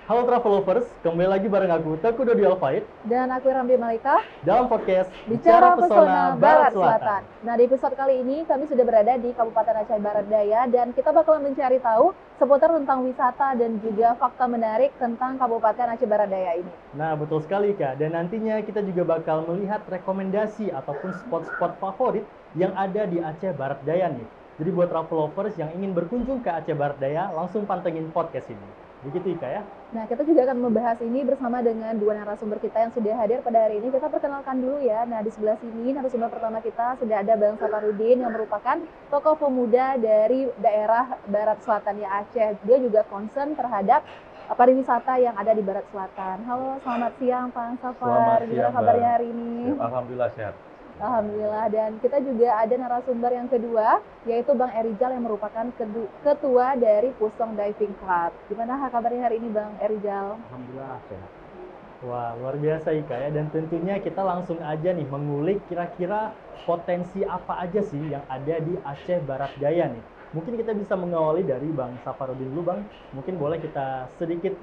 Halo Travelovers, kembali lagi bareng aku Teguh Dodi Alfaid dan aku Ramli Malika dalam podcast Bicara Pesona Barat Selatan. Nah, di episode kali ini kami sudah berada di Kabupaten Aceh Barat Daya dan kita bakalan mencari tahu seputar tentang wisata dan juga fakta menarik tentang Kabupaten Aceh Barat Daya ini. Nah, betul sekali Kak, dan nantinya kita juga bakal melihat rekomendasi ataupun spot-spot favorit yang ada di Aceh Barat Daya nih. Jadi buat Travelovers yang ingin berkunjung ke Aceh Barat Daya, langsung pantengin podcast ini. Begitu Ika ya? Nah, kita juga akan membahas ini bersama dengan dua narasumber kita yang sudah hadir pada hari ini. Kita perkenalkan dulu ya. Nah, di sebelah sini narasumber pertama kita sudah ada Bang Safarudin yang merupakan tokoh pemuda dari daerah Barat Selatan ya Aceh. Dia juga concern terhadap pariwisata yang ada di Barat Selatan. Halo, selamat siang Pak Safar. Gimana kabarnya hari ini? Alhamdulillah sehat. Alhamdulillah, dan kita juga ada narasumber yang kedua, yaitu Bang Erijal yang merupakan ketua dari Pusong Diving Club. Gimana kabarnya hari ini Bang Erijal? Alhamdulillah sehat. Wah, luar biasa Ika ya, dan tentunya kita langsung aja nih mengulik kira-kira potensi apa aja sih yang ada di Aceh Barat Daya nih. Mungkin kita bisa mengawali dari Bang Safarudin dulu Bang, mungkin boleh kita sedikit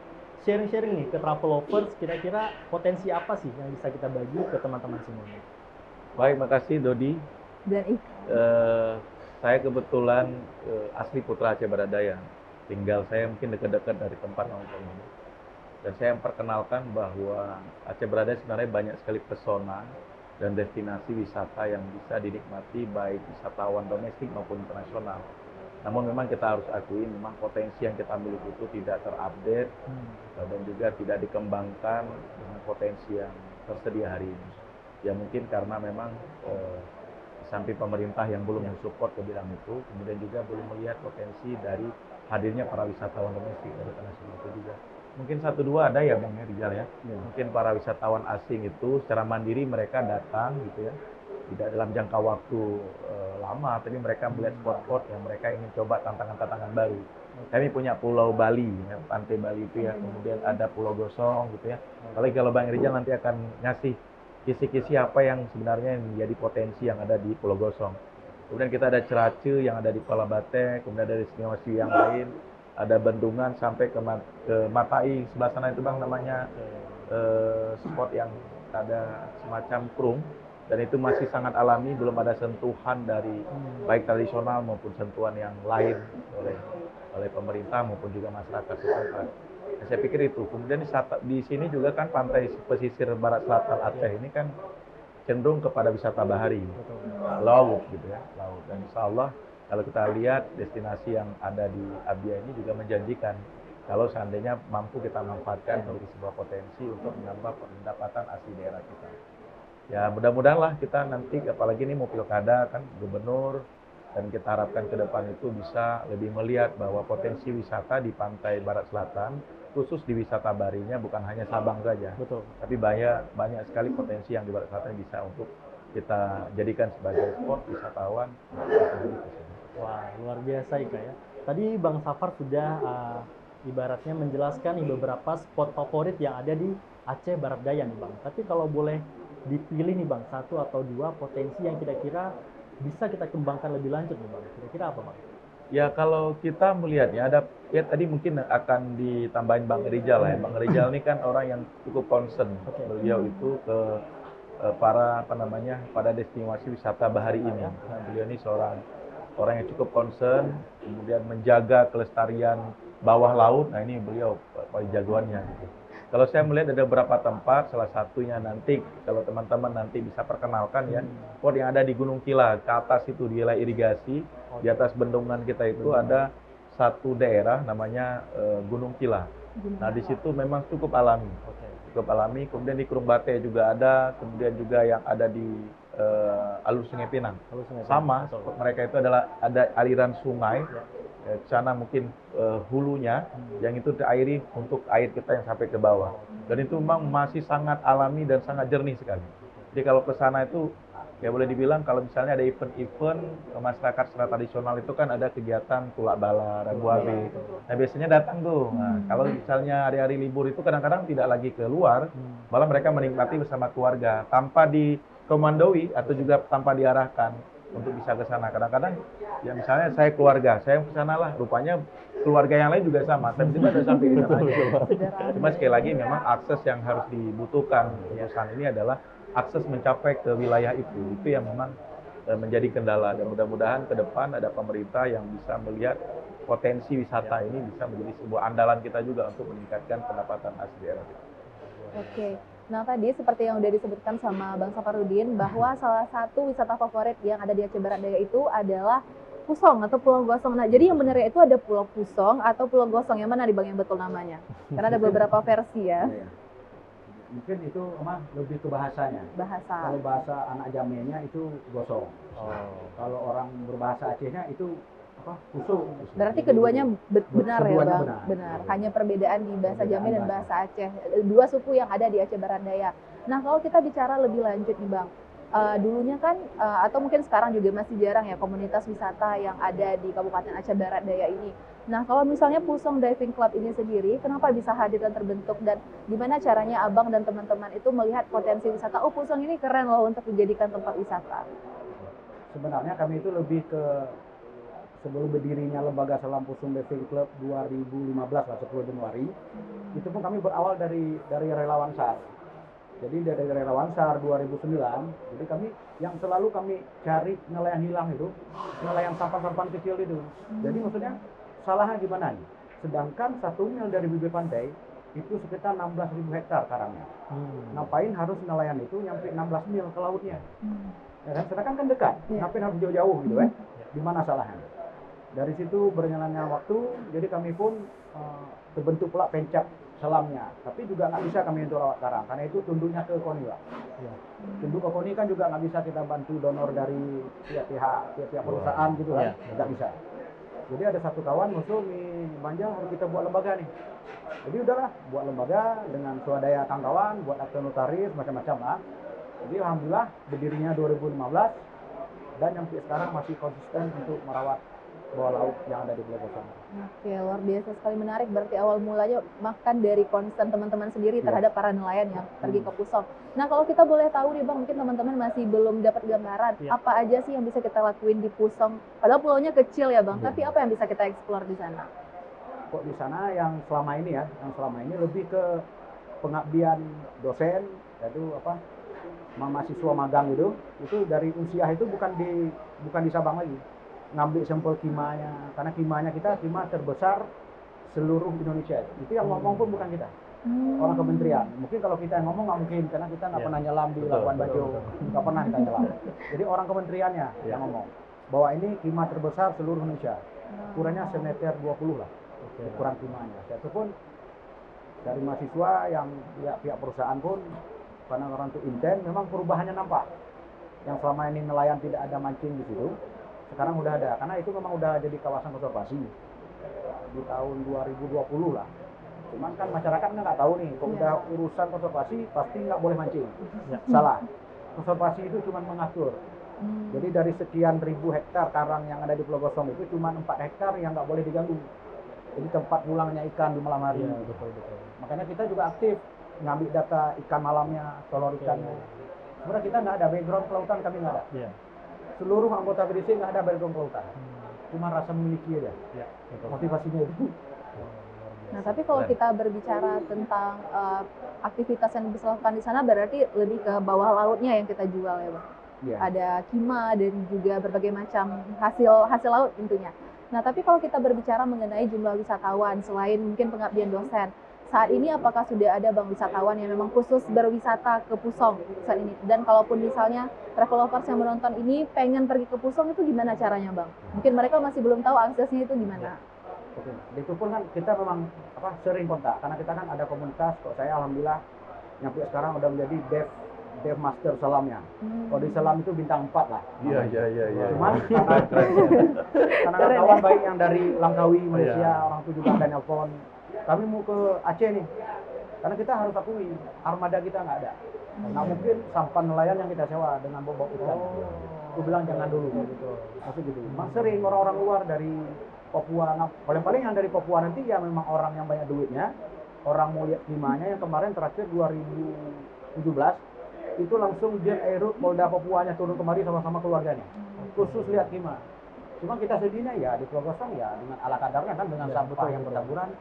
sharing-sharing nih ke Travelovers, kira-kira potensi apa sih yang bisa kita bagi ke teman-teman semuanya. Baik, makasih Dodi. Dan saya kebetulan asli Putra Aceh Barat Daya. Tinggal saya mungkin dekat-dekat dari tempat nongkrong ini. Dan saya memperkenalkan bahwa Aceh Barat Daya sebenarnya banyak sekali pesona dan destinasi wisata yang bisa dinikmati baik wisatawan domestik maupun internasional. Namun memang kita harus akui memang potensi yang kita miliki itu tidak terupdate dan juga tidak dikembangkan dengan potensi yang tersedia hari ini. Ya mungkin karena memang samping pemerintah yang belum mensupport ke bidang itu, kemudian juga belum melihat potensi dari hadirnya para wisatawan domestik dari internasional itu juga. Mungkin satu dua ada ya Bang Rizal ya. Mungkin para wisatawan asing itu secara mandiri mereka datang gitu ya, tidak dalam jangka waktu lama, tapi mereka melihat spot-spot yang mereka ingin coba tantangan-tantangan baru. Kami punya Pulau Bali, ya, Pantai Bali itu ya, kemudian ada Pulau Gosong gitu ya. Kalau Bang Rizal nanti akan ngasih kisi-kisi apa yang sebenarnya menjadi potensi yang ada di Pulau Gosong. Kemudian kita ada Cerace yang ada di Kuala Bate, kemudian ada destinasi yang lain, ada Bendungan sampai ke Matai, sebelah sana itu Bang namanya spot yang ada semacam krung, dan itu masih sangat alami, belum ada sentuhan dari baik tradisional maupun sentuhan yang lain oleh pemerintah maupun juga masyarakat setempat. Saya pikir itu. Kemudian di sini juga kan pantai pesisir barat selatan Aceh ini kan cenderung kepada wisata bahari, laut gitu ya, laut. Dan insya Allah kalau kita lihat destinasi yang ada di Abia ini juga menjanjikan kalau seandainya mampu kita manfaatkan menjadi sebuah potensi untuk menambah pendapatan asli daerah kita. Ya mudah-mudahan lah kita nanti, apalagi ini mau pilkada kan, gubernur, dan kita harapkan ke depan itu bisa lebih melihat bahwa potensi wisata di pantai barat selatan, khusus di wisata baharinya bukan hanya Sabang saja. Betul. Tapi banyak sekali potensi yang di barat selatan bisa untuk kita jadikan sebagai spot wisatawan. Wah, luar biasa Ika ya. Tadi Bang Safar sudah ibaratnya menjelaskan beberapa spot favorit yang ada di Aceh Barat Daya nih Bang. Tapi kalau boleh dipilih nih Bang, satu atau dua potensi yang kira-kira bisa kita kembangkan lebih lanjut nih Bang. Kira-kira apa Bang? Ya kalau kita melihatnya ada ya tadi mungkin akan ditambahin Bang Rizal lah ya. Bang Rizal ini kan orang yang cukup concern. Beliau itu ke pada destinasi wisata bahari ini. Nah, beliau ini seorang orang yang cukup concern, kemudian menjaga kelestarian bawah laut. Nah ini beliau paling jagoannya gitu. Kalau saya melihat ada beberapa tempat, salah satunya nanti kalau teman-teman nanti bisa perkenalkan ya, spot yang ada di Gunung Kila, ke atas itu di wilayah irigasi, di atas bendungan kita itu ada satu daerah namanya Gunung Kila. Nah di situ memang cukup alami, Kemudian di Kurung Bate juga ada, kemudian juga yang ada di alur Sungai Pinang. Sama, mereka itu adalah ada aliran sungai ke sana mungkin hulunya yang itu diairi untuk air kita yang sampai ke bawah. Dan itu memang masih sangat alami dan sangat jernih sekali. Jadi kalau ke sana itu ya boleh dibilang kalau misalnya ada event-event masyarakat secara tradisional itu kan ada kegiatan tulak bala, rabu abe. Nah biasanya datang tuh. Nah kalau misalnya hari-hari libur itu kadang-kadang tidak lagi keluar, malah mereka menikmati bersama keluarga tanpa dikomandoi atau juga tanpa diarahkan untuk bisa ke sana. Kadang-kadang ya misalnya saya keluarga, saya ke sana lah. Rupanya keluarga yang lain juga sama, tapi kita udah sampai di sana aja. Cuma sekali lagi memang akses yang harus dibutuhkan urusan ini adalah akses mencapai ke wilayah itu yang memang menjadi kendala. Dan mudah-mudahan ke depan ada pemerintah yang bisa melihat potensi wisata ini bisa menjadi sebuah andalan kita juga untuk meningkatkan pendapatan asli daerah kita. Oke. Nah tadi seperti yang udah disebutkan sama Bang Safarudin bahwa salah satu wisata favorit yang ada di Aceh Barat Daya itu adalah Pusong atau Pulau Gosong. Nah jadi yang benernya itu ada Pulau Pusong atau Pulau Gosong, yang mana nih Bang yang betul namanya? Karena ada beberapa versi ya. Iya. Mungkin itu lebih ke bahasanya. Bahasa. Kalau bahasa anak Jamenya itu gosong. Kalau orang berbahasa Acehnya itu pusung. Berarti keduanya benar ya Keduanya Bang? benar. Hanya perbedaan di bahasa Perbedaan Jambi dan bahasa. bahasa Aceh. Dua suku yang ada di Aceh Barat Daya. Nah kalau kita bicara lebih lanjut nih Bang, dulunya kan atau mungkin sekarang juga masih jarang ya komunitas wisata yang ada di Kabupaten Aceh Barat Daya ini. Nah kalau misalnya Pusong Diving Club ini sendiri, kenapa bisa hadir dan terbentuk, dan gimana caranya Abang dan teman-teman itu melihat potensi wisata, oh Pusong ini keren loh untuk dijadikan tempat wisata? Sebenarnya kami itu lebih ke sebelum berdirinya Lembaga Selam Pusong Diving Club 2015 lah, 10 Januari. Itu pun kami berawal dari relawan SAR. Jadi dari relawan SAR 2009, jadi kami yang selalu kami cari nelayan hilang itu, nelayan sampan-sampan kecil itu. Jadi maksudnya salahnya gimana nih? Sedangkan 1 mil dari bibir pantai itu sekitar 16.000 hektar karangnya. Ngapain harus nelayan itu nyampe 16 mil ke lautnya? Ya kan? Sedangkan kan dekat, ngapain harus jauh-jauh gitu kan? Di mana salahnya? Dari situ berjalannya waktu, jadi kami pun terbentuk pula pencak selamnya. Tapi juga nggak bisa kami untuk rawat karang, karena itu tunduknya ke KONI Pak. Tunduk ke KONI kan juga nggak bisa kita bantu donor dari pihak perusahaan gitu kan, nggak bisa. Jadi ada satu kawan musuh di Banjar, harus kita buat lembaga nih. Jadi udahlah, buat lembaga dengan swadaya kawan-kawan, buat akte notaris, macam-macam lah. Jadi alhamdulillah berdirinya 2015, dan sampai sekarang masih konsisten untuk merawat bawah laut yang ada di Pulau Gosong. Oke, luar biasa sekali, menarik. Berarti awal mulanya makan dari konsen teman-teman sendiri terhadap para nelayan yang pergi ke Pusong. Nah, kalau kita boleh tahu nih Bang, mungkin teman-teman masih belum dapat gambaran apa aja sih yang bisa kita lakuin di Pusong. Padahal pulaunya kecil ya Bang, tapi apa yang bisa kita eksplor di sana? Kok di sana yang selama ini lebih ke pengabdian dosen, yaitu mahasiswa magang itu dari usia itu bukan di Sabang lagi. Ngambil sampel kimanya, karena kimanya kita kima terbesar seluruh Indonesia. Itu yang ngomong pun bukan kita, orang kementerian. Mungkin kalau kita yang ngomong nggak mungkin, karena kita nggak pernah nyelam di Labuan Bajo, nggak pernah kita nyelam. Jadi orang kementeriannya yang ngomong bahwa ini kima terbesar seluruh Indonesia. Ukurannya semeter 20 lah, ukuran kimanya. Itu pun dari mahasiswa yang pihak perusahaan pun, karena orang itu intent, memang perubahannya nampak. Yang selama ini nelayan tidak ada mancing di situ, sekarang udah ada, karena itu memang udah jadi kawasan konservasi di tahun 2020 lah. Cuman kan masyarakat nggak tahu nih, kalau udah urusan konservasi pasti nggak boleh mancing. Salah. Konservasi itu cuma mengatur. Jadi dari sekian ribu hektar karang yang ada di Pulau Gosong itu cuma 4 hektar yang nggak boleh diganggu. Jadi tempat pulangnya ikan di malam hari. Betul. Makanya kita juga aktif ngambil data ikan malamnya, telur ikannya. Sebenarnya kita nggak ada background kelautan, kami nggak ada. Seluruh anggota BDC nggak ada background kelautan, cuma rasa memiliki aja, motivasinya itu. Nah, tapi kalau kita berbicara tentang aktivitas yang bisa dilakukan di sana, berarti lebih ke bawah lautnya yang kita jual ya Bang? Ada kima dan juga berbagai macam hasil laut tentunya. Nah, tapi kalau kita berbicara mengenai jumlah wisatawan, selain mungkin pengabdian dosen, saat ini apakah sudah ada Bang wisatawan yang memang khusus berwisata ke Pusong saat ini? Dan kalaupun misalnya travelers yang menonton ini pengen pergi ke Pusong, itu gimana caranya Bang? Mungkin mereka masih belum tahu aksesnya itu gimana. Oke, itu pun kan kita memang sering kontak, karena kita kan ada komunitas. Kok saya alhamdulillah nyampe sekarang udah menjadi DF Master selamnya. Kalau di selam itu bintang 4 lah. Iya. Cuman karena kawan baik yang dari Langkawi Malaysia, orang itu juga ada nelpon, kami mau ke Aceh nih, karena kita harus akui armada kita nggak ada. Nah mungkin sampan nelayan yang kita sewa dengan bobot ikan. Aku bilang jangan dulu gitu. Maksud gitu. Memang sering orang-orang luar dari Papua, nah, paling-paling yang dari Papua nanti ya memang orang yang banyak duitnya, orang mau lihat timahnya. Yang kemarin terakhir 2017 itu langsung Jen Airut Polda Papuanya turun kemari sama-sama keluarganya khusus lihat timah. Cuma kita sendirinya ya di Pulau Gosong ya dengan ala kadarnya kan, dengan sampah yang bertaburan.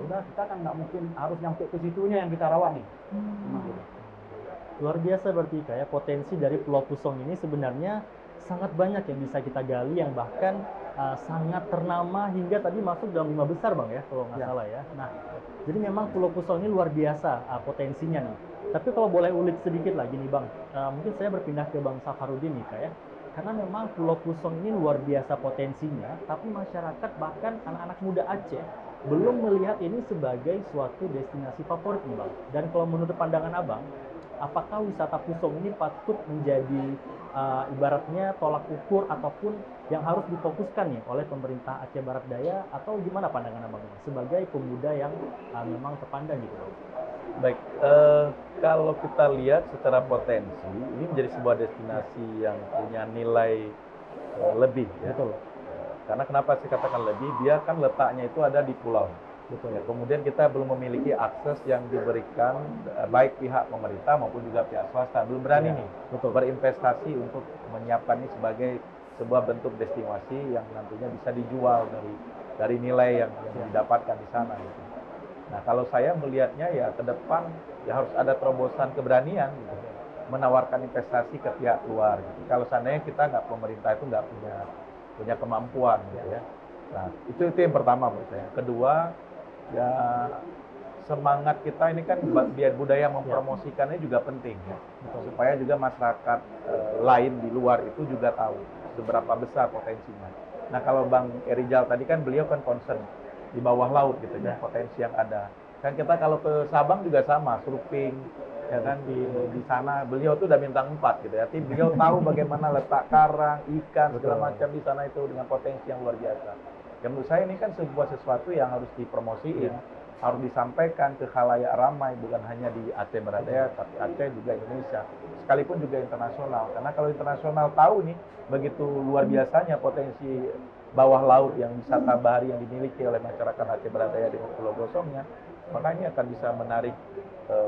Udah kita kan nggak mungkin harus nyampe ke situnya yang kita rawat nih. Gitu. Luar biasa berarti kayak potensi dari Pulau Pusong ini sebenarnya sangat banyak yang bisa kita gali, yang bahkan sangat ternama hingga tadi masuk dalam 5 besar Bang ya, kalau nggak salah ya. Nah, jadi memang Pulau Pusong ini luar biasa potensinya nih. Tapi kalau boleh ulik sedikit lagi nih Bang, mungkin saya berpindah ke Bang Safarudin nih kayak, karena memang Pulau Pusong ini luar biasa potensinya, tapi masyarakat bahkan anak-anak muda Aceh belum melihat ini sebagai suatu destinasi favorit nih Bang. Dan kalau menurut pandangan Abang, apakah wisata Pusong ini patut menjadi ibaratnya tolak ukur ataupun yang harus difokuskan nih oleh pemerintah Aceh Barat Daya, atau gimana pandangan Abang sebagai pemuda yang memang terpandang gitu Bang? Baik, kalau kita lihat secara potensi, ini menjadi sebuah destinasi yang punya nilai lebih ya. Betul. Karena kenapa saya katakan lebih? Dia kan letaknya itu ada di pulau. Betul. Ya, kemudian kita belum memiliki akses yang diberikan baik pihak pemerintah maupun juga pihak swasta. Belum berani nih berinvestasi untuk menyiapkan ini sebagai sebuah bentuk destinasi yang nantinya bisa dijual dari nilai yang didapatkan di sana. Gitu. Nah, kalau saya melihatnya ya ke depan ya harus ada terobosan keberanian gitu, menawarkan investasi ke pihak luar. Gitu. Kalau seandainya kita pemerintah itu nggak punya kemampuan gitu ya. Nah, itu yang pertama menurut saya. Kedua, ya semangat kita ini kan biar budaya mempromosikannya juga penting ya. Supaya juga masyarakat lain di luar itu juga tahu seberapa besar potensinya. Nah, kalau Bang Erijal tadi kan beliau kan concern di bawah laut gitu ya, potensi yang ada. Kan kita kalau ke Sabang juga sama, surfing ya kan di sana beliau tuh udah bintang 4 gitu ya. Tapi beliau tahu bagaimana letak karang, ikan segala macam di sana itu dengan potensi yang luar biasa. Dan menurut saya ini kan sebuah sesuatu yang harus dipromosiin, harus disampaikan ke khalayak ramai, bukan hanya di Aceh Barat Daya, tapi Aceh juga Indonesia, sekalipun juga internasional. Karena kalau internasional tahu nih begitu luar biasanya potensi bawah laut yang wisata bahari yang dimiliki oleh masyarakat Aceh Barat Daya dengan Pulau Gosongnya, maka ini akan bisa menarik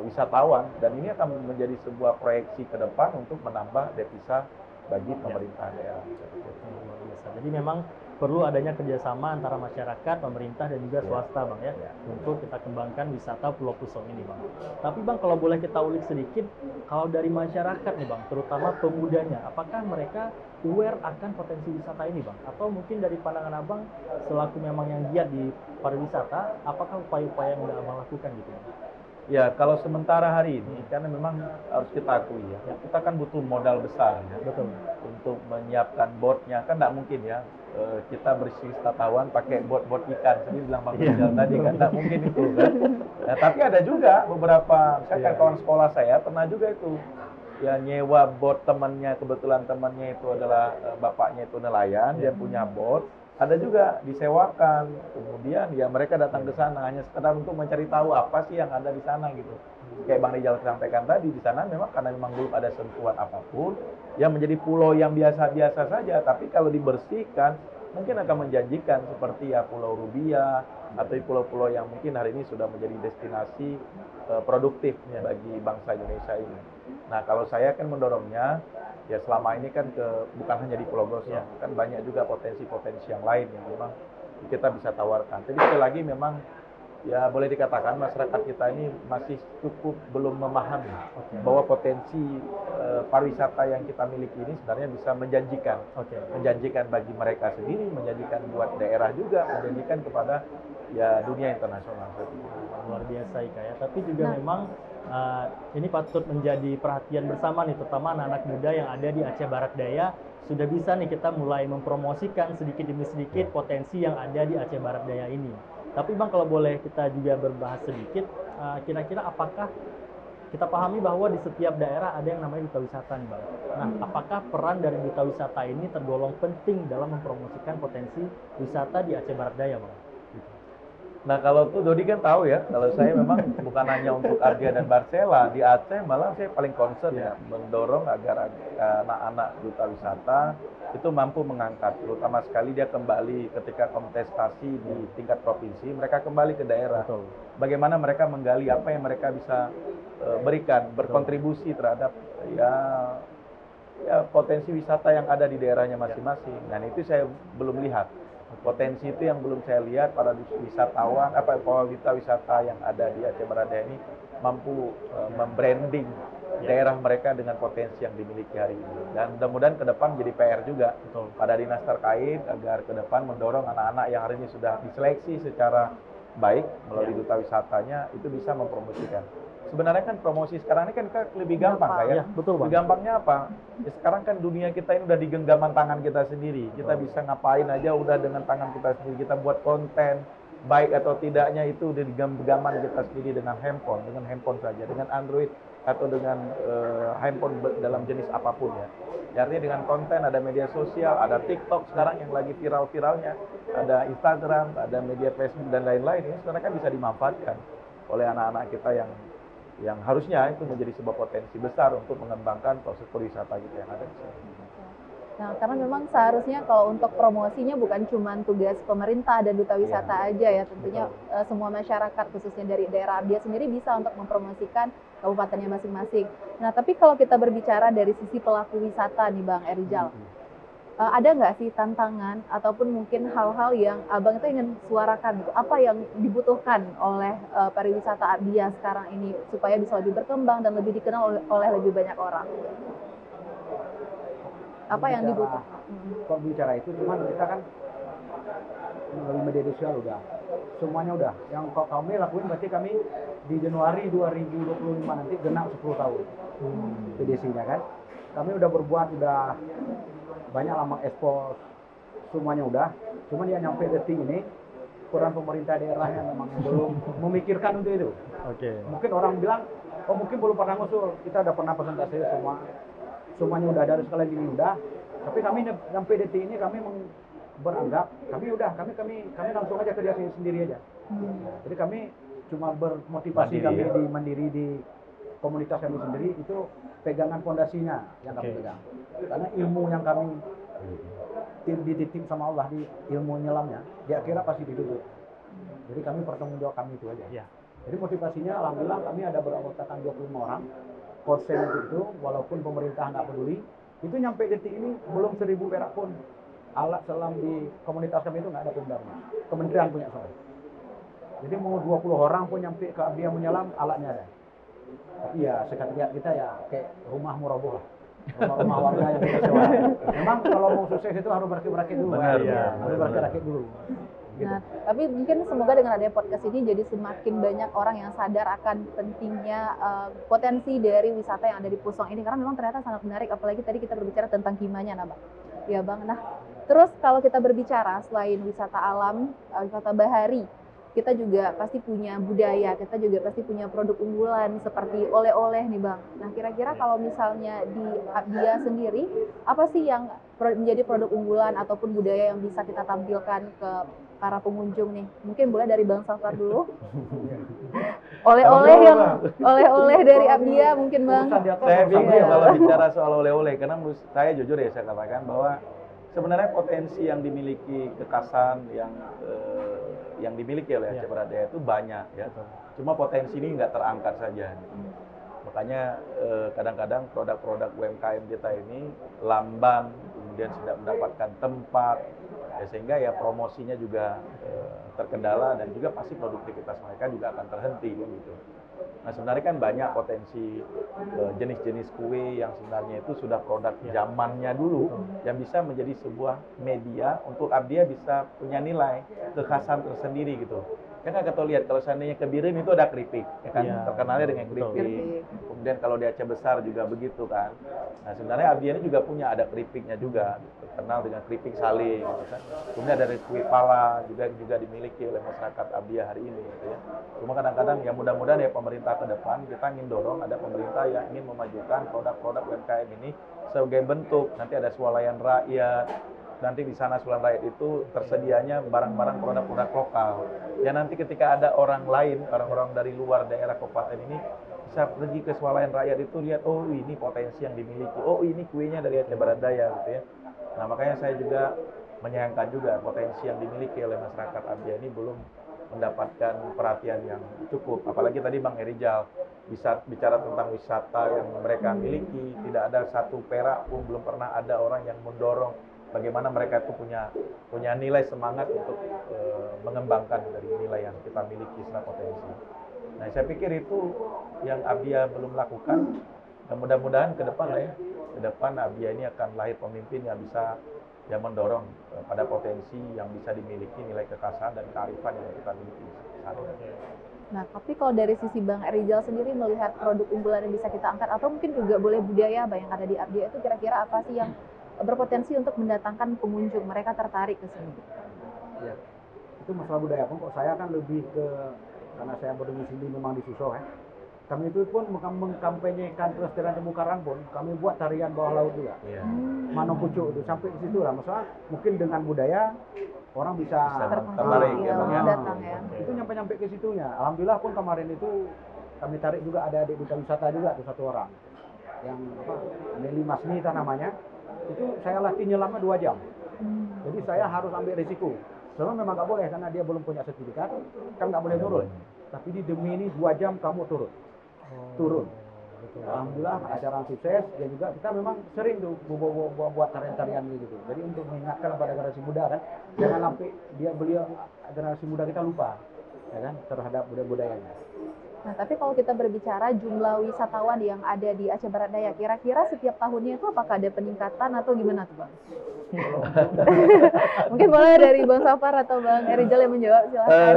wisatawan, dan ini akan menjadi sebuah proyeksi ke depan untuk menambah devisa bagi pemerintah daerah. Luar biasa. Jadi memang perlu adanya kerjasama antara masyarakat, pemerintah, dan juga swasta Bang ya, untuk kita kembangkan wisata Pulau Pusong ini Bang. Tapi Bang, kalau boleh kita ulik sedikit, kalau dari masyarakat nih Bang, terutama pemudanya, apakah mereka aware akan potensi wisata ini Bang? Atau mungkin dari pandangan Abang, selaku memang yang giat di pariwisata, apakah upaya-upaya yang udah Abang lakukan gitu Bang? Ya, kalau sementara hari ini, karena memang harus kita akui ya, kita kan butuh modal besar ya. Betul. Untuk menyiapkan botnya, kan nggak mungkin ya kita wisatawan pakai bot ikan, seperti bilang Bang Rizal tadi kan, nggak mungkin itu kan. Nah, tapi ada juga beberapa, misalkan kawan sekolah saya pernah juga itu, ya nyewa bot temannya, kebetulan temannya itu adalah bapaknya itu nelayan, dia punya bot. Ada juga disewakan, kemudian ya mereka datang ke sana hanya sekedar untuk mencari tahu apa sih yang ada di sana gitu. Kayak Bang Rizal sampaikan tadi, di sana memang karena memang belum ada sentuhan apapun, yang menjadi pulau yang biasa-biasa saja, tapi kalau dibersihkan mungkin akan menjanjikan seperti ya Pulau Rubia atau pulau-pulau yang mungkin hari ini sudah menjadi destinasi produktif bagi bangsa Indonesia ini. Nah, kalau saya kan mendorongnya ya selama ini kan bukan hanya di Pulau Gosong, kan banyak juga potensi-potensi yang lain yang memang kita bisa tawarkan. Tapi sekali lagi memang ya boleh dikatakan masyarakat kita ini masih cukup belum memahami bahwa potensi pariwisata yang kita miliki ini sebenarnya bisa menjanjikan, menjanjikan bagi mereka sendiri, menjanjikan buat daerah juga, menjanjikan kepada ya dunia internasional. Luar biasa Ika ya. Tapi juga memang ini patut menjadi perhatian bersama nih, terutama anak-anak muda yang ada di Aceh Barat Daya. Sudah bisa nih kita mulai mempromosikan sedikit demi sedikit potensi yang ada di Aceh Barat Daya ini. Tapi Bang, kalau boleh kita juga berbahas sedikit, kira-kira apakah kita pahami bahwa di setiap daerah ada yang namanya duta wisata nih Bang. Nah, apakah peran dari duta wisata ini tergolong penting dalam mempromosikan potensi wisata di Aceh Barat Daya Bang? Gitu. Nah kalau tuh Dodi kan tahu ya, kalau saya memang bukan hanya untuk Ardia dan Barcela, di Aceh malah saya paling concern ya, mendorong agar anak-anak duta wisata itu mampu mengangkat, terutama sekali dia kembali ketika kontestasi di tingkat provinsi, mereka kembali ke daerah. Betul. Bagaimana mereka menggali apa yang mereka bisa berikan, berkontribusi terhadap ya potensi wisata yang ada di daerahnya masing-masing. Dan itu saya belum lihat. Potensi itu yang belum saya lihat para wisatawan, para wisata yang ada di Aceh Barat Daya ini mampu membranding daerah mereka dengan potensi yang dimiliki hari ini. Dan mudah-mudahan ke depan jadi PR juga pada dinas terkait agar ke depan mendorong anak-anak yang hari ini sudah diseleksi secara baik melalui duta wisatanya itu bisa mempromosikan. Sebenarnya kan promosi sekarang ini kan lebih gampang kayak. Ya, betul Bang. Lebih gampangnya apa? Ya, sekarang kan dunia kita ini udah di genggaman tangan kita sendiri. Kita bisa ngapain aja udah dengan tangan kita sendiri. Kita buat konten baik atau tidaknya itu udah di genggaman kita sendiri dengan handphone saja, dengan Android atau dengan handphone dalam jenis apapun ya. Artinya dengan konten, ada media sosial, ada TikTok sekarang yang lagi viral-viralnya, ada Instagram, ada media Facebook dan lain-lain. Ini sebenarnya kan bisa dimanfaatkan oleh anak-anak kita yang harusnya itu menjadi sebuah potensi besar untuk mengembangkan proses pariwisata kita yang ada di sini. Nah, karena memang seharusnya kalau untuk promosinya bukan cuma tugas pemerintah dan duta wisata aja ya, tentunya semua masyarakat khususnya dari daerah Abdia sendiri bisa untuk mempromosikan kabupatennya masing-masing. Nah, tapi kalau kita berbicara dari sisi pelaku wisata nih Bang Erijal, ada nggak sih tantangan ataupun mungkin hal-hal yang Abang itu ingin suarakan gitu? Apa yang dibutuhkan oleh pariwisata Abdia sekarang ini supaya bisa lebih berkembang dan lebih dikenal oleh lebih banyak orang? Apa yang dibutuhkan? Kalau bicara itu cuman kita kan melalui media sosial udah, semuanya udah. Yang kami lakuin berarti kami di Januari 2025 nanti genap 10 tahun PDC-nya kan. Kami udah berbuat, udah banyak lama ekspor, semuanya udah. Cuman yang nyampe detik ini kurang pemerintah daerah yang memang belum memikirkan untuk itu. Mungkin orang bilang, oh mungkin belum pernah ngusul, kita udah pernah presentasi semuanya udah dari sekalian ini udah. Tapi kami sampai detik ini kami beranggap kami langsung aja kerja sendiri aja. Jadi kami cuma bermotivasi mandiri di komunitas kami sendiri, itu pegangan fondasinya yang kami pegang. Karena ilmu yang kami dititip sama Allah di ilmu nyelamnya, di akhirat pasti ditutup. Jadi kami bertanggung jawab kami itu aja. Jadi motivasinya alhamdulillah kami ada beranggotakan 25 orang. Konsen itu walaupun pemerintah nggak peduli, itu nyampe detik ini belum 1000 perak pun alat selam di komunitas kami itu nggak ada pemdarnya. Kementerian punya soal. Jadi mau 20 orang pun nyampe ke Abdia menyelam alatnya ada. Tapi ya sekalian kita ya kayak rumah muraboh lah. Rumah warga yang kita sewa. Memang kalau mau sukses itu harus berakit-berakit dulu. Harus berakit-berakit dulu. Gitu. Nah, tapi mungkin semoga dengan adanya podcast ini jadi semakin banyak orang yang sadar akan pentingnya potensi dari wisata yang ada di Pusong ini, karena memang ternyata sangat menarik, apalagi tadi kita berbicara tentang himanya, nah Bang. Ya Bang, nah terus kalau kita berbicara selain wisata alam, wisata bahari, kita juga pasti punya budaya, kita juga pasti punya produk unggulan seperti oleh-oleh nih Bang. Nah kira-kira kalau misalnya di Abdia sendiri, apa sih yang menjadi produk unggulan ataupun budaya yang bisa kita tampilkan ke para pengunjung nih? Mungkin boleh dari Bang Safar dulu. Oleh-oleh dari Abdia mungkin Bang. Saya bingung kalau bicara soal oleh-oleh, karena menurut saya jujur ya saya katakan bahwa sebenarnya potensi yang dimiliki kekasan yang dimiliki oleh Aceh Barat Daya itu banyak ya. Cuma potensi ini nggak terangkat saja. Makanya kadang-kadang produk-produk UMKM kita ini lamban, kemudian tidak mendapatkan tempat, ya, sehingga ya promosinya juga terkendala dan juga pasti produktivitas mereka juga akan terhenti gitu. Nah sebenarnya kan banyak potensi jenis-jenis kue yang sebenarnya itu sudah produk zamannya dulu yang bisa menjadi sebuah media untuk Abdia bisa punya nilai kekhasan tersendiri gitu. Kan nggak tahu lihat kalau seandainya ke Birim itu ada keripik, ya kan? Iya, Terkenalnya dengan betul. keripik. Kemudian kalau di Aceh Besar juga begitu kan. Nah sebenarnya Abia ini juga punya ada keripiknya juga, terkenal dengan keripik saling, gitu kan. Kemudian ada kue pala juga dimiliki oleh masyarakat Abia hari ini, gitu ya. Cuma kadang-kadang ya mudah-mudahan ya pemerintah ke depan kita ingin dorong ada pemerintah yang ingin memajukan produk-produk UMKM ini sebagai bentuk nanti ada swalayan rakyat. Nanti di sana swalayan rakyat itu tersedianya barang-barang produk-produk lokal. Ya nanti ketika ada orang lain, orang-orang dari luar daerah kabupaten ini bisa pergi ke swalayan rakyat itu lihat, oh ini potensi yang dimiliki, oh ini kuenya dari Aceh Barat Daya gitu ya. Nah makanya saya juga menyayangkan juga potensi yang dimiliki oleh masyarakat Abia ini belum mendapatkan perhatian yang cukup. Apalagi tadi Bang Erijal bisa bicara tentang wisata yang mereka miliki, tidak ada satu perak pun belum pernah ada orang yang mendorong bagaimana mereka itu punya nilai semangat untuk mengembangkan dari nilai yang kita miliki secara potensi. Nah, saya pikir itu yang Abia belum lakukan. Dan mudah-mudahan ke depan lah ya, ke depan Abia ini akan lahir pemimpin yang bisa yang mendorong pada potensi yang bisa dimiliki nilai kekhasan dan kearifan yang kita miliki saat ini. Nah, tapi kalau dari sisi Bang Erijal sendiri melihat produk unggulan yang bisa kita angkat atau mungkin juga boleh budaya Bang yang ada di Abia itu kira-kira apa sih yang berpotensi untuk mendatangkan pengunjung, mereka tertarik ke sini? Ya, itu masalah budaya pun kok saya kan lebih ke karena saya berdomisili memang di Suso ya. Kami itu pun mengkampanyekan pelestarian terumbu karang pun kami buat tarian bawah laut juga. Iya. Mano Pucuk itu sampai di situ lah. Masalah mungkin dengan budaya orang bisa tertarik ya, Bang, ya. datang ya. Itu nyampe ke situnya. Alhamdulillah pun kemarin itu kami tarik juga ada adik duta wisata juga tuh satu orang. Yang apa? Nelly Masni itu namanya. Itu saya latih nyelamnya 2 jam. Jadi saya harus ambil risiko. Sebenarnya memang nggak boleh karena dia belum punya sertifikat, kan nggak boleh turun. Tapi di demi ini 2 jam kamu turun. Alhamdulillah acara sukses dan juga kita memang sering tuh buat tarian-tarian gitu. Jadi untuk mengingatkan pada generasi muda kan, jangan sampai beliau generasi muda kita lupa ya kan terhadap budaya-budayanya. Nah, tapi kalau kita berbicara jumlah wisatawan yang ada di Aceh Barat Daya, kira-kira setiap tahunnya itu apakah ada peningkatan atau gimana tuh Bang? Mungkin boleh dari Bang Safar atau Bang Erijal yang menjawab, silahkan.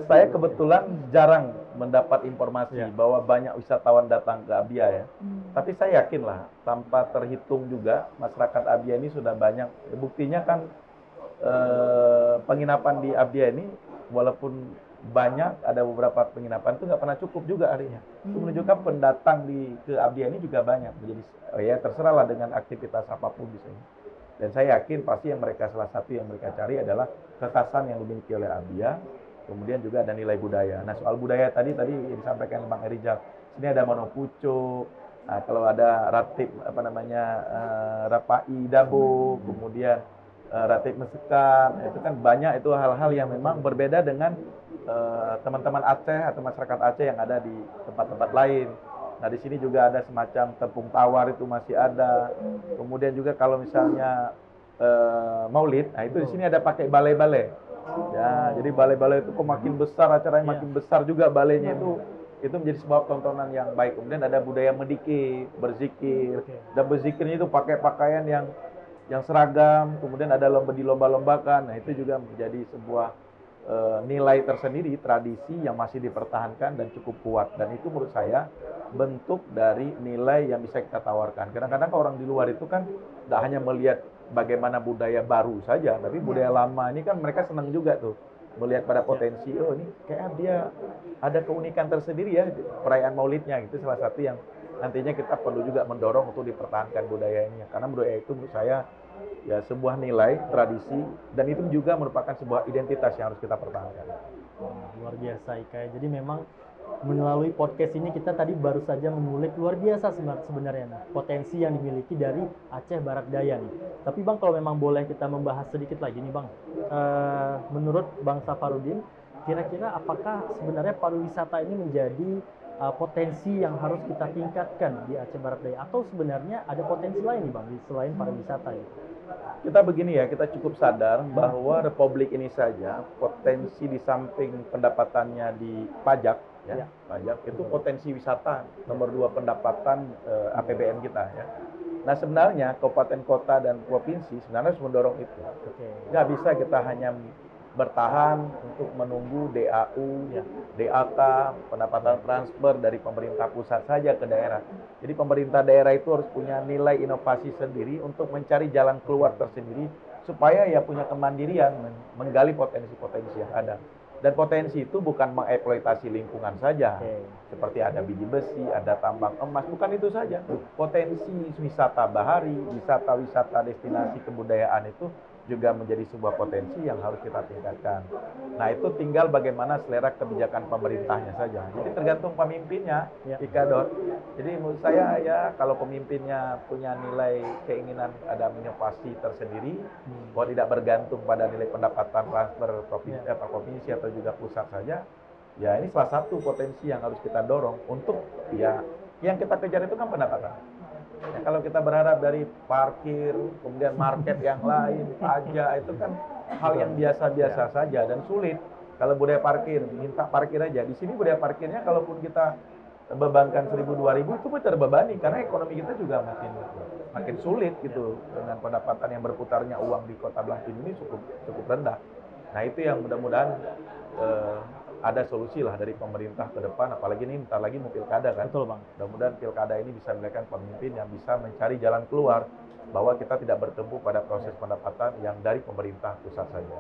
Saya kebetulan jarang mendapat informasi bahwa banyak wisatawan datang ke Abia ya. Tapi saya yakin lah, tanpa terhitung juga masyarakat Abia ini sudah banyak. Buktinya kan penginapan di Abia ini walaupun banyak, ada beberapa penginapan itu nggak pernah cukup juga harinya. Itu menunjukkan pendatang ke Abia ini juga banyak. Jadi ya terserahlah dengan aktivitas apapun di sini. Dan saya yakin pasti salah satu yang mereka cari adalah kekhasan yang dimiliki oleh Abia. Kemudian juga ada nilai budaya. Nah soal budaya tadi yang disampaikan Bang Erijal. Sini ada Mano Pucuk. Nah kalau ada Ratib Rapai Dabo, kemudian Ratib Mesekan, itu kan banyak itu hal-hal yang memang berbeda dengan teman-teman Aceh atau masyarakat Aceh yang ada di tempat-tempat lain. Nah di sini juga ada semacam tepung tawar itu masih ada. Kemudian juga kalau misalnya Maulid, nah itu di sini ada pakai balai-balai. Ya, jadi balai-balai itu kok makin besar acaranya makin besar juga balainya itu menjadi sebuah tontonan yang baik. Kemudian ada budaya mendikir, berzikir, dan berzikirnya itu pakai pakaian yang seragam. Kemudian ada dilomba-lombakan. Nah itu juga menjadi sebuah nilai tersendiri, tradisi yang masih dipertahankan dan cukup kuat. Dan itu menurut saya bentuk dari nilai yang bisa kita tawarkan. Kadang-kadang orang di luar itu kan tidak hanya melihat bagaimana budaya baru saja, tapi budaya lama ini kan mereka senang juga tuh melihat pada potensi. Oh ini kayak dia ada keunikan tersendiri ya perayaan Maulidnya. Itu salah satu yang nantinya kita perlu juga mendorong untuk dipertahankan budaya ini. Karena budaya itu menurut saya ya sebuah nilai, tradisi, dan itu juga merupakan sebuah identitas yang harus kita pertahankan. Luar biasa Ika. Jadi memang melalui podcast ini kita tadi baru saja mengulik luar biasa sebenarnya potensi yang dimiliki dari Aceh Barat Daya nih. Tapi Bang kalau memang boleh kita membahas sedikit lagi nih Bang, menurut Bang Safarudin, kira-kira apakah sebenarnya pariwisata ini menjadi potensi yang harus kita tingkatkan di Aceh Barat Daya atau sebenarnya ada potensi lain nih Bang selain pariwisata gitu? Kita begini ya, kita cukup sadar bahwa Republik ini saja potensi di samping pendapatannya di pajak ya. Pajak itu potensi wisata nomor 2 pendapatan APBN kita ya. Nah sebenarnya kabupaten kota dan provinsi sebenarnya harus mendorong itu. Nggak bisa kita hanya bertahan untuk menunggu DAU, Ya. DAK, pendapatan transfer dari pemerintah pusat saja ke daerah. Jadi pemerintah daerah itu harus punya nilai inovasi sendiri untuk mencari jalan keluar tersendiri supaya ya punya kemandirian menggali potensi-potensi yang ada. Dan potensi itu bukan mengeksploitasi lingkungan saja. Oke. Seperti ada biji besi, ada tambang emas, bukan itu saja. Potensi wisata bahari, wisata-wisata destinasi kebudayaan itu juga menjadi sebuah potensi yang harus kita tingkatkan. Nah, itu tinggal bagaimana selera kebijakan pemerintahnya saja. Jadi tergantung pemimpinnya, Ya. Ika Dot. Jadi menurut saya ya kalau pemimpinnya punya nilai keinginan ada inovasi tersendiri, bahwa tidak bergantung pada nilai pendapatan transfer provinsi, provinsi atau juga pusat saja, ya ini salah satu potensi yang harus kita dorong untuk ya yang kita kejar itu kan pendapatan. Ya, kalau kita berharap dari parkir, kemudian market yang lain, pajak, itu kan hal yang biasa-biasa saja dan sulit. Kalau budaya parkir, minta parkir aja. Di sini budaya parkirnya kalaupun kita bebankan 1.000-2.000 itu pun terbebani karena ekonomi kita juga makin sulit gitu dengan pendapatan yang berputarnya uang di Kota Blantin ini cukup rendah. Nah, itu yang mudah-mudahan ada solusi lah dari pemerintah ke depan, apalagi ini bentar lagi mau pilkada kan. Betul, Bang. Mudah-mudahan pilkada ini bisa melahirkan pemimpin yang bisa mencari jalan keluar bahwa kita tidak bertumpu pada proses pendapatan yang dari pemerintah pusat saja.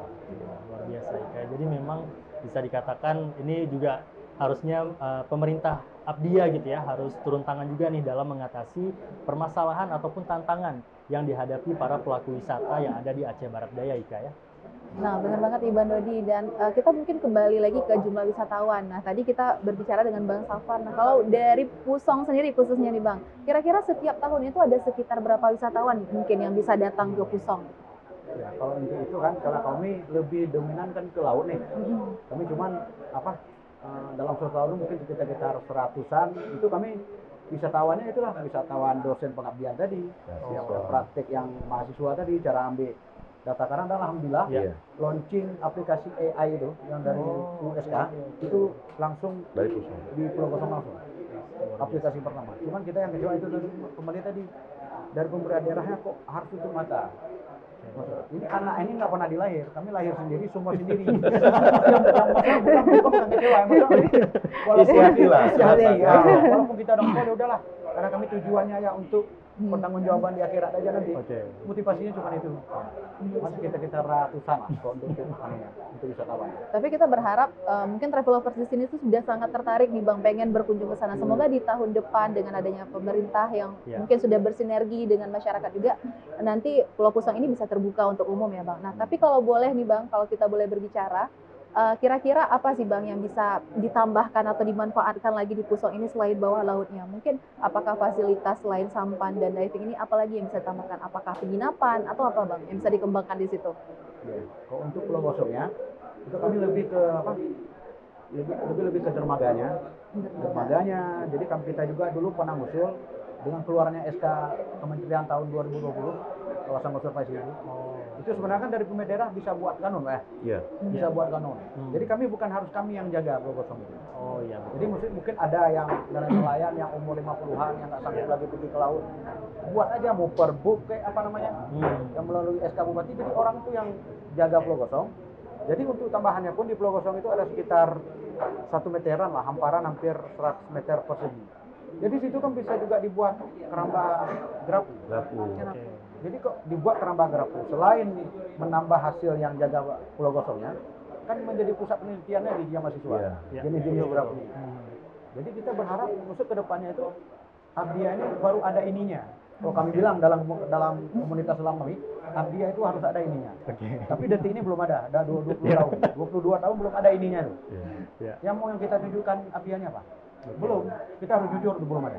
Luar biasa Ika. Jadi memang bisa dikatakan ini juga harusnya pemerintah Abdia gitu ya harus turun tangan juga nih dalam mengatasi permasalahan ataupun tantangan yang dihadapi para pelaku wisata yang ada di Aceh Barat Daya, Ika ya. Nah, benar banget Iban Dodi, dan kita mungkin kembali lagi ke jumlah wisatawan. Nah, tadi kita berbicara dengan Bang Safar. Nah, kalau dari Pusong sendiri khususnya nih Bang, kira-kira setiap tahun itu ada sekitar berapa wisatawan nih mungkin yang bisa datang ke Pusong? Ya, kalau untuk itu kan, kalau kami lebih dominan kan ke laut nih. Kami cuman dalam satu tahun mungkin sekitar 100-an, itu kami wisatawannya itulah wisatawan dosen pengabdian tadi, yang praktek yang mahasiswa tadi, cara ambil data karena dan alhamdulillah launching aplikasi AI itu yang dari USK itu langsung Dari Pusong. di Pulau Gosong langsung aplikasi pertama. Cuman kita yang kecewa itu dari pemerintah dari pemerintah daerahnya kok harus tutup mata. Ini anak ini nggak pernah dilahir, kami lahir sendiri, semua sendiri. Bukan kecewa, walaupun kita dong ya udahlah, karena kami tujuannya ya untuk pertanggungjawaban di akhirat aja nanti. Motivasinya cuma itu. Masih kita ratusan lah untuk wisatawan. Tapi kita berharap mungkin travelers di sini tuh sudah sangat tertarik nih Bang, pengen berkunjung ke sana. Semoga di tahun depan dengan adanya pemerintah yang mungkin sudah bersinergi dengan masyarakat juga, nanti Pulau Pusong ini bisa terbuka untuk umum ya Bang. Nah, tapi kalau boleh nih Bang, kalau kita boleh berbicara, kira-kira apa sih Bang yang bisa ditambahkan atau dimanfaatkan lagi di Pusong ini selain bawah lautnya? Mungkin apakah fasilitas selain sampan dan diving ini apalagi yang bisa ditambahkan? Apakah penginapan atau apa Bang yang bisa dikembangkan di situ? Ya, kalau untuk Pulau Gosongnya, itu kami lebih ke lebih ke dermaganya. Jadi kita juga dulu pernah ngusul dengan keluarnya SK Kementerian tahun 2020 kawasan konservasi itu. Itu sebenarnya kan dari pemerintah daerah bisa buat kanun, bisa buat kanun. Jadi kami bukan harus kami yang jaga Pulau Gosong itu. Oh iya. Jadi mungkin ada yang nelayan yang umur 50-an yang nggak sanggup lagi pergi ke laut, buat aja mau perbuk kayak apa namanya, yang melalui SK Bupati. Jadi orang tuh yang jaga Pulau Gosong. Jadi untuk tambahannya pun di Pulau Gosong itu ada sekitar 1 meteran lah, hamparan hampir 100 meter persegi. Jadi situ kan bisa juga dibuat keramba gerapu. Jadi kok dibuat keramba gerapu, selain menambah hasil yang jaga Pulau Gosongnya, kan menjadi pusat penelitiannya di dia mahasiswa, jenis-jenis gerapu. Jadi kita berharap masuk ke depannya itu Abdia ini baru ada ininya. Kalau kami bilang dalam komunitas selam kami, Abdia itu harus ada ininya. Tapi detik ini belum ada 22 tahun belum ada ininya tuh. Yang mau yang kita tunjukkan Abdianya apa? Belum. Kita harus jujur tuh belum ada.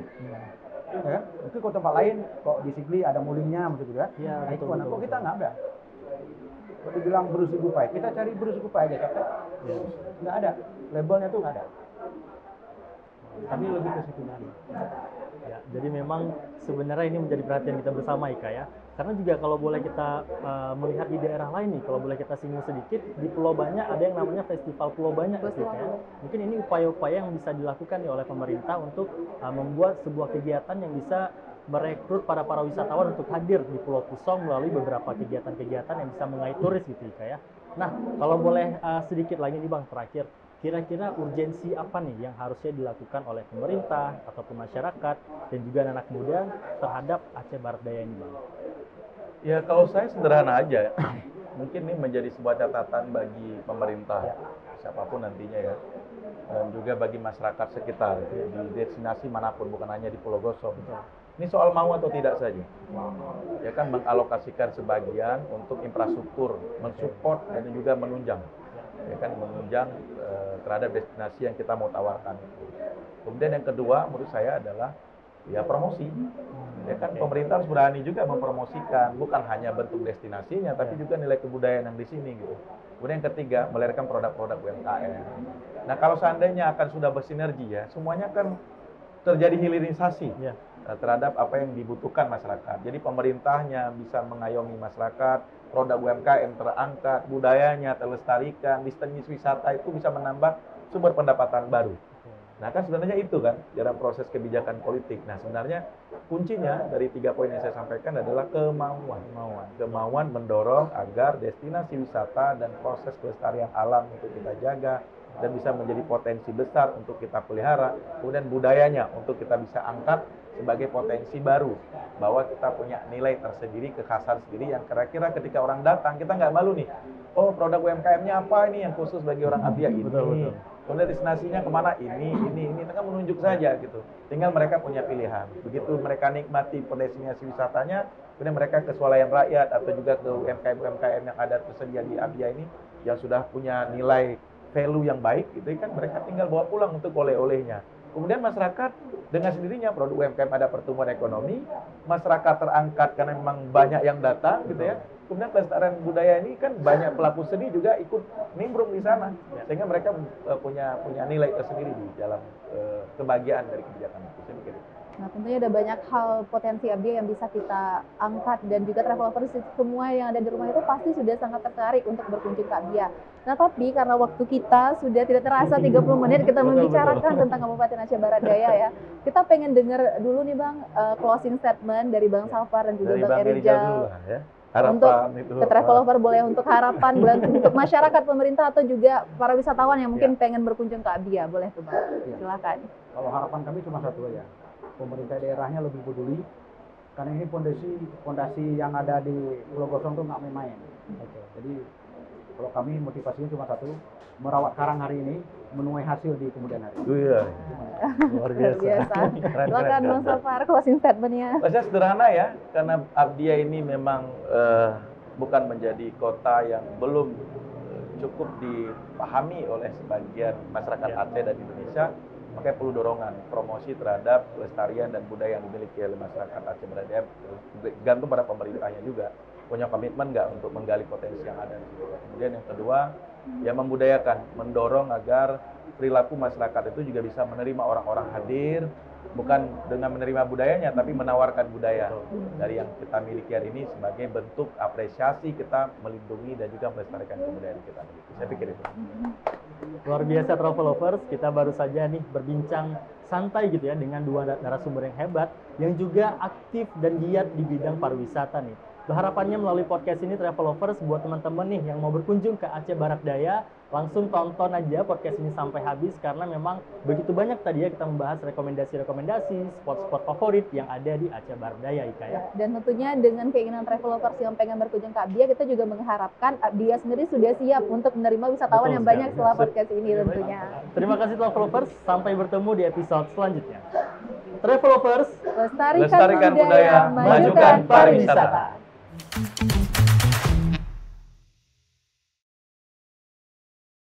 Ya kan? Mungkin kalau tempat lain, kok di Sigli ada mulingnya maksudnya. Nah, itu kan kok kita nggak ada. Kalau dibilang Bruce Gupai, kita cari Bruce Gupai aja, capek. Nggak ada. Labelnya tuh nggak ada. Kami lebih ke situ nanti. Ya, jadi memang sebenarnya ini menjadi perhatian kita bersama Ika ya. Karena juga kalau boleh kita melihat di daerah lain nih, kalau boleh kita singgung sedikit, di Pulau Banyak ada yang namanya Festival Pulau Banyak gitu ya. Mungkin ini upaya-upaya yang bisa dilakukan nih oleh pemerintah untuk membuat sebuah kegiatan yang bisa merekrut para wisatawan untuk hadir di Pulau Pusong melalui beberapa kegiatan-kegiatan yang bisa mengait turis gitu Ika ya. Nah, kalau boleh sedikit lagi nih Bang, terakhir, kira-kira urgensi apa nih yang harusnya dilakukan oleh pemerintah ataupun masyarakat dan juga anak muda terhadap Aceh Barat Daya ini Bang? Ya kalau saya sederhana aja, mungkin ini menjadi sebuah catatan bagi pemerintah, siapapun nantinya ya, dan juga bagi masyarakat sekitar di destinasi manapun, bukan hanya di Pulau Gosong. Ini soal mau atau tidak saja. Ya kan mengalokasikan sebagian untuk infrastruktur, mensupport dan juga menunjang. Ya kan menunjang terhadap destinasi yang kita mau tawarkan. Kemudian yang kedua menurut saya adalah ya promosi. Ya kan pemerintah harus berani juga mempromosikan, bukan hanya bentuk destinasinya, tapi juga nilai kebudayaan yang di sini gitu. Kemudian yang ketiga, melahirkan produk-produk UMKM. Nah kalau seandainya akan sudah bersinergi ya, semuanya kan terjadi hilirisasi terhadap apa yang dibutuhkan masyarakat. Jadi pemerintahnya bisa mengayomi masyarakat, produk UMKM terangkat, budayanya terlestarikan, destinasi wisata itu bisa menambah sumber pendapatan baru. Nah kan sebenarnya itu kan dalam proses kebijakan politik. Nah sebenarnya kuncinya dari 3 poin yang saya sampaikan adalah kemauan mendorong agar destinasi wisata dan proses kelestarian alam untuk kita jaga dan bisa menjadi potensi besar untuk kita pelihara. Kemudian budayanya untuk kita bisa angkat sebagai potensi baru, bahwa kita punya nilai tersendiri, kekhasan sendiri yang kira-kira ketika orang datang kita nggak malu nih, oh produk UMKM-nya apa ini yang khusus bagi orang Abia ini. Betul. Kemudian destinasinya kemana ini kan menunjuk saja gitu. Tinggal mereka punya pilihan. Begitu mereka nikmati destinasi wisatanya, kemudian mereka ke swalayan rakyat atau juga ke UMKM yang ada tersedia di Abia ini yang sudah punya nilai value yang baik, gitu kan mereka tinggal bawa pulang untuk oleh-olehnya. Kemudian masyarakat dengan sendirinya produk UMKM ada pertumbuhan ekonomi, masyarakat terangkat karena memang banyak yang datang gitu ya. Kemudian pelestarian budaya ini kan banyak pelaku seni juga ikut nimbrung di sana, sehingga mereka punya nilai tersendiri di dalam kebahagiaan dari kebijakan itu. Saya pikir. Nah, tentunya ada banyak hal potensi Abia yang bisa kita angkat dan juga traveler semua yang ada di rumah itu pasti sudah sangat tertarik untuk berkunjung ke Abia. Nah, tapi karena waktu kita sudah tidak terasa 30 menit kita membicarakan tentang Kabupaten Aceh Barat Daya ya. Kita pengen dengar dulu nih Bang, closing statement dari Bang Safar dan juga Bang Erijal. Untuk ke travelover boleh untuk harapan untuk masyarakat, pemerintah atau juga para wisatawan yang mungkin pengen berkunjung ke Abia, boleh tuh Bang. Silakan. Kalau harapan kami cuma satu aja, pemerintah daerahnya lebih peduli, karena ini fondasi yang ada di Pulau Gosong tuh nggak main-main. Jadi kalau kami motivasinya cuma satu, merawat karang hari ini, menuai hasil di kemudian hari. Iya. Luar biasa. Silakan Bang Safar, closing statement-nya. Saya sederhana ya, karena Abia ini memang bukan menjadi kota yang belum cukup dipahami oleh sebagian masyarakat Aceh dan Indonesia, makanya perlu dorongan promosi terhadap pelestarian dan budaya yang dimiliki oleh masyarakat Aceh Barat Daya, gantung pada pemerintahnya juga punya komitmen nggak untuk menggali potensi yang ada. Kemudian yang kedua, ya membudayakan, mendorong agar perilaku masyarakat itu juga bisa menerima orang-orang hadir, bukan dengan menerima budayanya, tapi menawarkan budaya dari yang kita miliki hari ini sebagai bentuk apresiasi kita melindungi dan juga melestarikan kebudayaan kita miliki. Saya pikir itu. Luar biasa travelovers, kita baru saja nih berbincang santai gitu ya dengan 2 narasumber yang hebat yang juga aktif dan giat di bidang pariwisata nih. Harapannya melalui podcast ini travelovers buat teman-teman nih yang mau berkunjung ke Aceh Barat Daya, langsung tonton aja podcast ini sampai habis karena memang begitu banyak tadi ya kita membahas rekomendasi-rekomendasi spot-spot favorit yang ada di Aceh Barat Daya, Ika ya. Dan tentunya dengan keinginan travelovers yang pengen berkunjung ke Abia, kita juga mengharapkan Abia sendiri sudah siap untuk menerima wisatawan yang banyak setelah podcast ini tentunya. Terima kasih travelovers, sampai bertemu di episode selanjutnya. Travelovers, lestarikan budaya, majukan pariwisata.